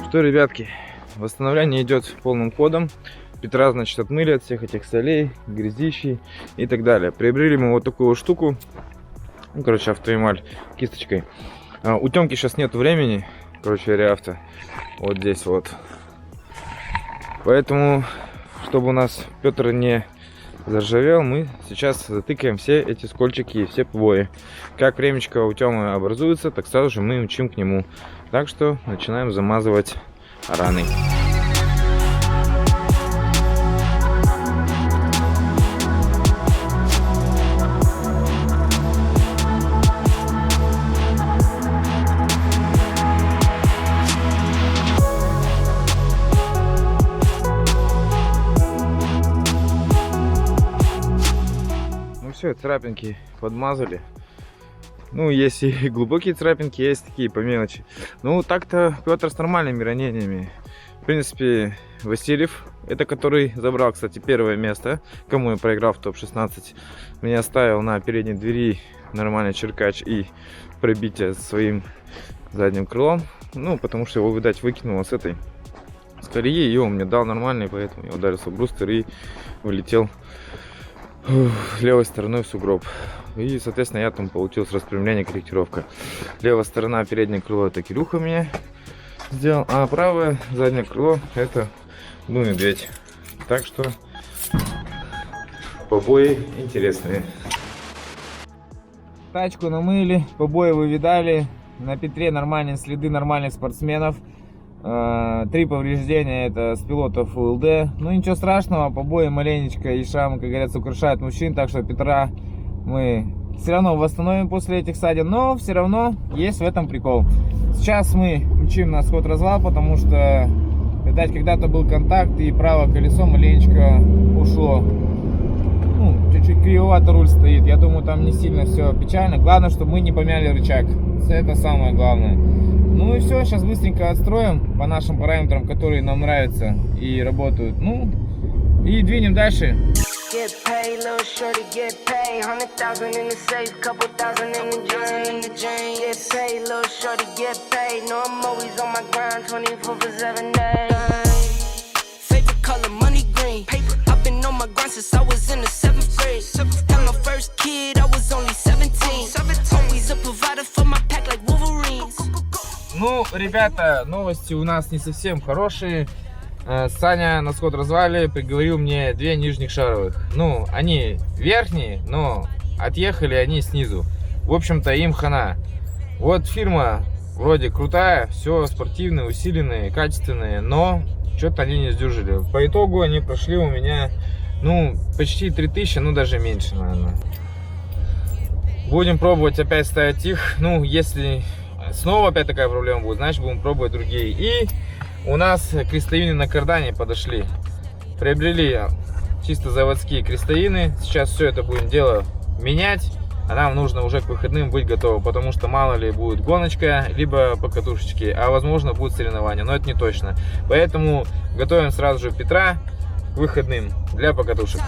Что, ребятки, восстановление идет полным ходом. Петра, значит, отмыли от всех этих солей, грязищей и так далее. Приобрели мы вот такую вот штуку. Ну, короче, автоэмаль кисточкой. У Тёмки сейчас нет времени. Короче, реавто. Вот здесь вот. Поэтому, чтобы у нас Петр не заржавел, мы сейчас затыкаем все эти скольчики и все побои. Как времечко у Тёмы образуется, так сразу же мы мчим к нему. Так что начинаем замазывать раны. Ну все, царапинки подмазали. Ну, есть и глубокие царапинки, есть такие по мелочи. Ну, так-то Петр с нормальными ранениями. В принципе, Васильев, это который забрал, кстати, первое место, кому я проиграл в топ-16, меня оставил на передней двери нормальный черкач и пробитие своим задним крылом. Ну, потому что его, видать, выкинуло с этой с колеи, и он мне дал нормальный, поэтому я ударился в брустер и вылетел левой стороной в сугроб. И, соответственно, я там получилось распрямление, корректировка. Левая сторона, переднее крыло, это Кирюха меня сделал, а правое заднее крыло это медведь. Так что побои интересные. Тачку намыли, побои вы видали. На Петре нормальные следы нормальных спортсменов. 3 повреждения это с пилотов УЛД. Ну ничего страшного, побои маленечко и шрамы, как говорится, украшают мужчин. Так что Петра мы все равно восстановим после этих ссадин, но все равно есть в этом прикол. Сейчас мы мчим на сход-развал, потому что, видать, когда-то был контакт и правое колесо маленечко ушло. Ну, чуть-чуть кривовато руль стоит. Я думаю, там не сильно все печально. Главное, чтобы мы не помяли рычаг. Это самое главное. Ну и все, сейчас быстренько отстроим по нашим параметрам, которые нам нравятся и работают. Ну и двинем дальше. Get paid, little shorty, get paid. 100,000 in the safe, couple thousand in the drain. Get paid, little shorty, get paid. No, I'm always on my grind, 24/7 days. Favorite color, money green. Paper. I've been on my grind since I was in the 7th grade. Had my first kid, I was only 17. Always a provider for my pack like Wolverines. Ну, ребята, новости у нас не совсем хорошие. Саня на сход-развале приговорил мне 2 нижних шаровых. Ну, они верхние, но отъехали они снизу. В общем-то, им хана. Вот фирма вроде крутая, все спортивные, усиленные, качественные, но что-то они не сдюжили. По итогу они прошли у меня, ну, почти 3000, ну, даже меньше, наверное. Будем пробовать опять ставить их. Ну, если снова опять такая проблема будет, значит, будем пробовать другие. И у нас крестовины на кардане подошли. Приобрели чисто заводские крестовины. Сейчас все это будем дело менять. А нам нужно уже к выходным быть готовым, потому что мало ли будет гоночка, либо по катушечке, а возможно будет соревнование, но это не точно. Поэтому готовим сразу же Петра к выходным для покатушек.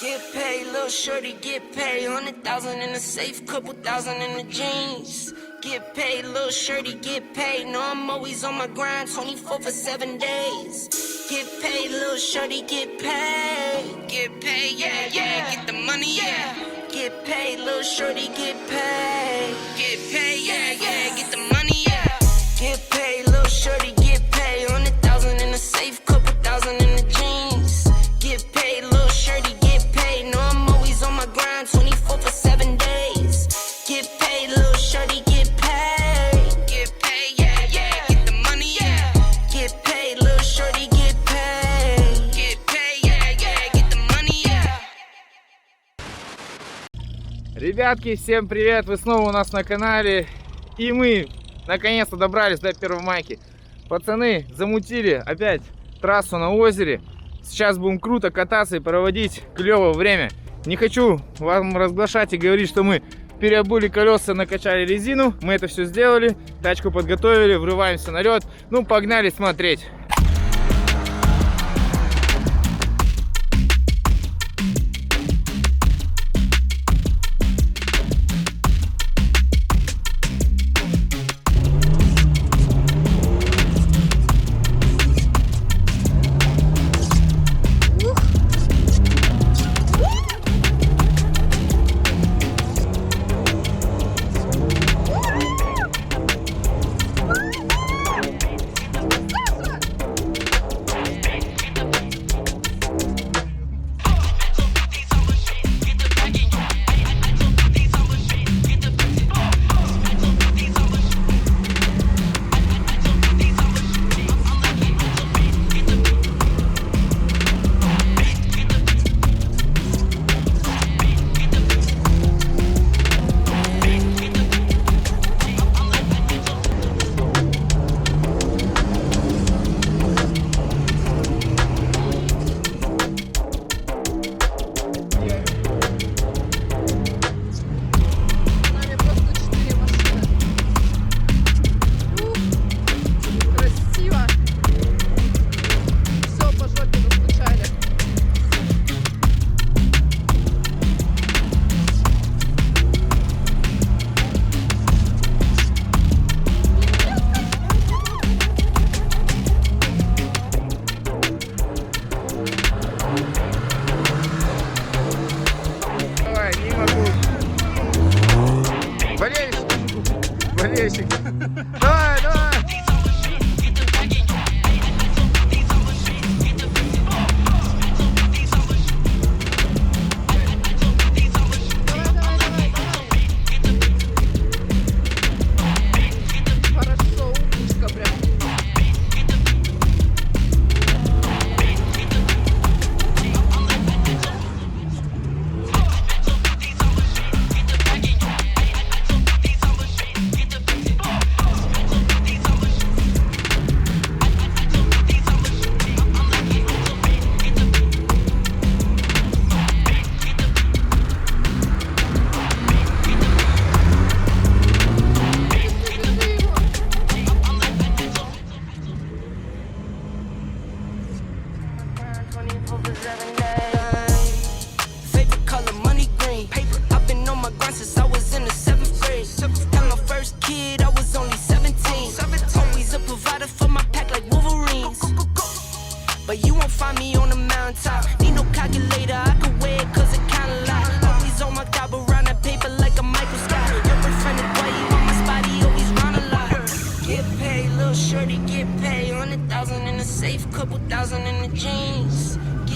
Get paid, little shorty, get paid. 100,000 in the safe, couple thousand in the jeans. Get paid, little shorty, get paid. No, I'm always on my grind, 24/7 days. Get paid, little shorty, get paid. Get paid, yeah, yeah, get the money, yeah. Get paid, little shorty, get paid. Get paid, yeah, yeah, get the money, yeah. Get paid, little shorty, get paid. 100,000 in the safe, couple thousand in the jeans. Get paid, little shorty, get paid. No, I'm always on my grind, 24/7 days. Get paid, little shorty, get paid. Get paid, yeah, yeah, get the money, yeah. Get paid, little shorty, get paid. Get paid, yeah, yeah, get the money, yeah. Ребятки, всем привет! Вы снова у нас на канале. И мы наконец-то добрались до Первомайки. Пацаны замутили опять трассу на озере. Сейчас будем круто кататься и проводить клевое время. Не хочу вам разглашать и говорить, что мы переобули колеса, накачали резину. Мы это все сделали, тачку подготовили, врываемся на лед. Ну, погнали смотреть.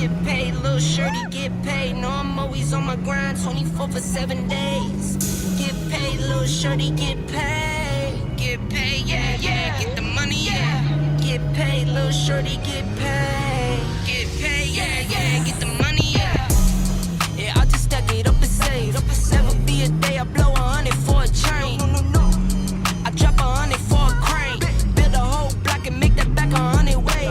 Get paid, little shorty, get paid. No, I'm always on my grind, 24 for 7 days. Get paid, little shorty, get paid. Get paid, yeah, yeah, get the money, yeah. Get paid, little shorty, get paid. Get paid, yeah, yeah, get the money, yeah. Yeah, I'll just stack it up and save. Never be a day I blow 100 for a chain. I drop 100 for a crane. Build a whole block and make that back 100 ways.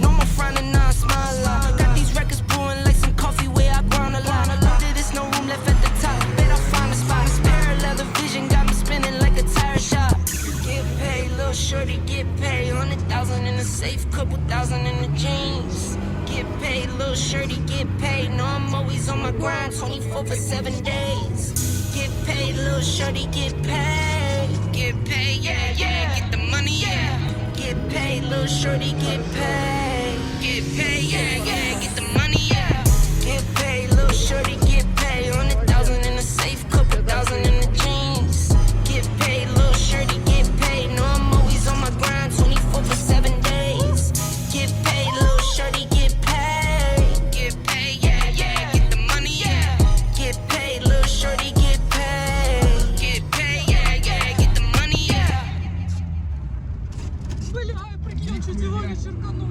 No more frowning, now I smile a lot. Got these records brewing like some coffee where I ground a lot. There's no room left at the top. Bet I'll find a spot. This parallel the vision got me spinning like a tire shop. Get paid, little shorty, get paid. 100,000 in the safe, couple thousand in the jeans. Get paid, little shorty, get paid. No, I'm always on my grind, 24 for 7 days. Get paid, little shorty, get paid. Get paid, yeah, yeah, get the money, yeah. Get paid, little shorty, get paid. Get paid, yeah, yeah, get the money, yeah. Get paid, little shorty, get paid. 100,000 in the safe, couple thousand in the jeans. Get paid, little shorty, get paid. No, I'm always on my grind, 24 for 7 days. Get paid, little shorty, get paid. Get paid, yeah, yeah, get the money, yeah. Get paid, little shorty, get paid. Get paid, yeah, yeah, get the money, yeah. Бля, прикинь, чуть его не черканул.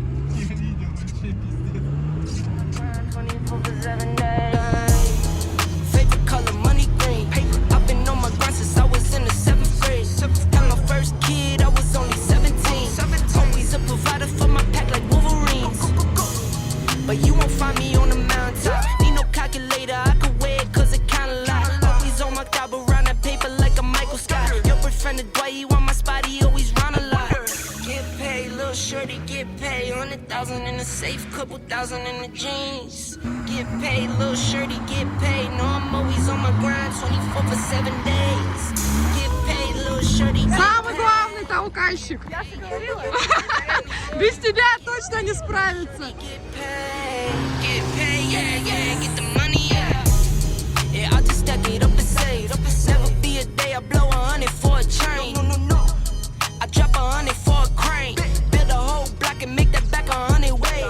Favorite color, money green. I've been on my grind since I was in the 7th grade. Got my first kid, I was only 17. Always a provider for my pack like Wolverines. But you won't find me on the mountaintop. Need no calculator, I could wear it cause it kinda lie. Always on my job around that paper like a Michael Scott. Your boyfriend the Dwight, he on my spot, he always run a lot. Get paid, little shorty, get paid. 100,000 in the safe, couple thousand in the jeans. Get paid, little shorty, get paid. No, I'm always on my grind, 24 for 7 days. Get paid, little shorty, get Самый paid. главный толкальщик. Без тебя точно не справится. Get paid, yeah, yeah, get the money, yeah. Yeah, I'll just stack it up and save. Never be a day I blow 100 for a chain. I drop 100 for a crane. Build a whole block and make that back 100 ways.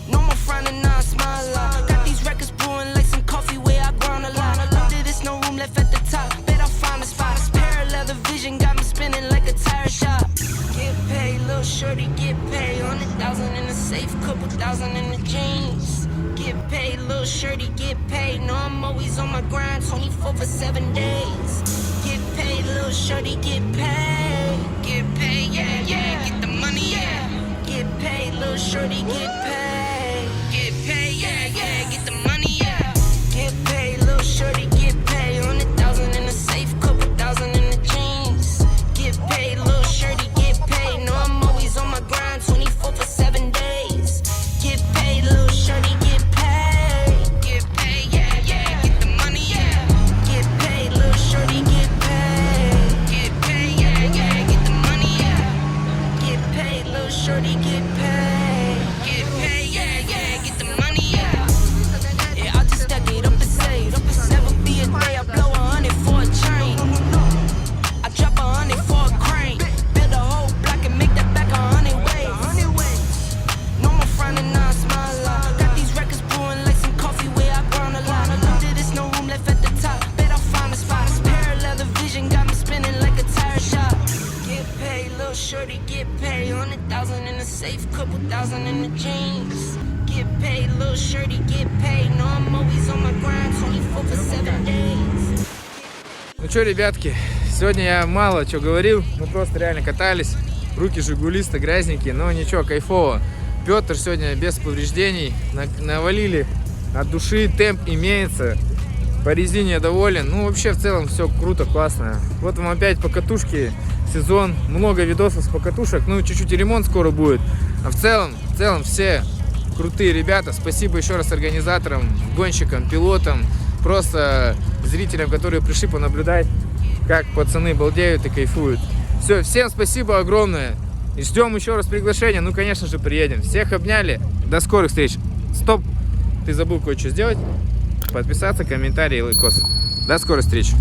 No more frowning, now I smile a lot. Got these records brewing like some coffee where I ground a lot. There's no room left at the top. Bet I'll find a spot. This parallel the vision got me spinning like a tire shop. Get paid, little shorty, get paid. 100,000 in the safe, couple thousand in the jeans. Get paid, little shorty, get paid. No, I'm always on my grind, 24 for 7 days. Get paid, little shorty, get paid. Get paid, yeah, yeah, get the money, yeah. Get paid, little shorty, get paid. Get paid, yeah, yeah, get the money, yeah. Get paid, little shorty, get paid. 100,000 in the safe, couple thousand in the jeans. Get paid, little shorty, get paid. No, I'm always on my grind, 24 for 7 days. Get paid, little shorty, get paid. Get paid, yeah, yeah, get the money, yeah. Get paid, little shorty, get paid. Get paid, yeah, yeah, get the money, yeah. Get paid, little shorty, get paid. Get paid, yeah, yeah, get the money, yeah. Yeah, I'll just stack it up and save. Never be a day I blow 100 for a chain. I drop 100 for a crane. Build a whole block and make that back 100 ways. No more frowning, now I smile a lot. Got these records brewing like some coffee where I ground a lot. There's no room left at the top. Bet I'll find a spot. This parallel the vision got me spinning like a tire shop. Get paid, little shorty, get paid. 100,000 in the safe, couple thousand in the jeans. Get paid, little shorty, get paid. No, I'm always on my grind, 24 for 7 days. Ну что, ребятки, сегодня я мало что говорил, мы просто реально катались. Руки жигулисты грязненькие, но ничего, кайфово. Петр сегодня без повреждений, навалили от души, темп имеется. По резине доволен, ну вообще в целом все круто, классно. Вот вам опять покатушки, сезон, много видосов с покатушек, ну чуть-чуть и ремонт скоро будет. А в целом все крутые ребята, спасибо еще раз организаторам, гонщикам, пилотам, просто зрителям, которые пришли понаблюдать, как пацаны балдеют и кайфуют. Все, всем спасибо огромное. И ждем еще раз приглашения. Ну, конечно же, приедем. Всех обняли. До скорых встреч. Стоп. Ты забыл кое-что сделать? Подписаться, комментарий, лайкос. До скорых встреч.